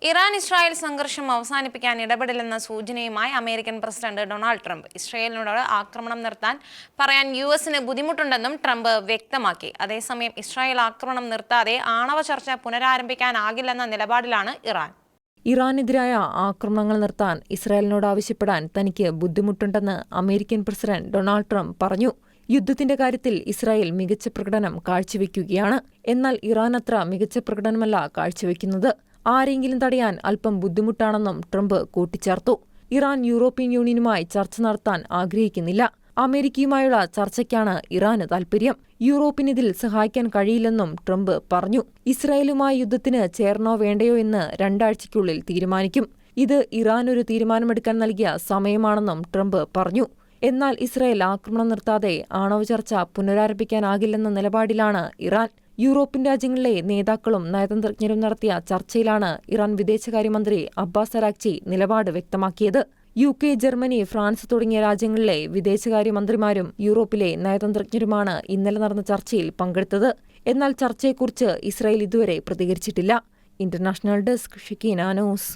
Iran Israel സംഘർഷം അവസാനിപ്പിക്കാൻ ഇടപെടില്ലെന്ന സൂചനയുമായി American president Donald Trump ഇസ്രായേലിനോട് ആക്രമണം നിർത്താൻ പറയാൻ യുഎസിന് ബുദ്ധിമുട്ടുണ്ടെന്നും ട്രംപ് വ്യക്തമാക്കി. അതേസമയം ഇസ്രായേൽ ആക്രമണം നിർത്താതെ ആണവ ചർച്ച പുനരാരംഭിക്കാനാകില്ലെന്ന നിലപാടിലാണ് ഇറാൻ. ഇറാനെതിരായ ആക്രമണങ്ങൾ നിർത്താൻ ഇസ്രായേലിനോട് ആവശ്യപ്പെടാൻ തനിക്ക് ബുദ്ധിമുട്ടുണ്ടെന്ന് അമേരിക്കൻ പ്രസിഡന്റ് ഡൊണാൾഡ് ട്രംപ് പറഞ്ഞു. യുദ്ധത്തിന്റെ കാര്യത്തിൽ ഇസ്രായേൽ മികച്ച പ്രകടനം കാഴ്ചവെക്കുകയാണ്. എന്നാൽ ഇറാൻ അത്ര മികച്ച പ്രകടനമല്ല കാഴ്ചവെക്കുന്നത്. ആരെങ്കിലും തടയാൻ അല്പം ബുദ്ധിമുട്ടാണെന്നും ട്രംപ് കൂട്ടിച്ചേർത്തു. ഇറാൻ യൂറോപ്യൻ യൂണിയനുമായി ചർച്ച നടത്താൻ ആഗ്രഹിക്കുന്നില്ല. അമേരിക്കയുമായുള്ള ചർച്ചയ്ക്കാണ് ഇറാന് താൽപര്യം. യൂറോപ്പിന് ഇതിൽ സഹായിക്കാൻ കഴിയില്ലെന്നും ട്രംപ് പറഞ്ഞു. ഇസ്രായേലുമായി യുദ്ധത്തിന് ചേർന്നോ വേണ്ടയോ എന്ന് 2 ആഴ്ചയ്ക്കുള്ളിൽ തീരുമാനിക്കും. ഇത് ഇറാൻ ഒരു തീരുമാനമെടുക്കാൻ നൽകിയ സമയമാണെന്നും ട്രംപ് പറഞ്ഞു. എന്നാൽ ഇസ്രായേൽ ആക്രമണം നിർത്താതെ ആണവ ചർച്ച പുനരാരംഭിക്കാനാകില്ലെന്ന നിലപാടിലാണ് ഇറാൻ. യൂറോപ്യൻ രാജ്യങ്ങളിലെ നേതാക്കളും നയതന്ത്രജ്ഞരും നടത്തിയ ചർച്ചയിലാണ് ഇറാൻ വിദേശകാര്യമന്ത്രി അബ്ബാസ് അരാക്ചി നിലപാട് വ്യക്തമാക്കിയത്. UK, ജർമ്മനി, ഫ്രാൻസ് തുടങ്ങിയ രാജ്യങ്ങളിലെ വിദേശകാര്യമന്ത്രിമാരും യൂറോപ്പിലെ നയതന്ത്രജ്ഞരുമാണ് ഇന്നലെ നടന്ന ചർച്ചയിൽ പങ്കെടുത്തത്. എന്നാൽ ചർച്ചയെക്കുറിച്ച് ഇസ്രായേൽ ഇതുവരെ പ്രതികരിച്ചിട്ടില്ല. International desk, Shikeena news.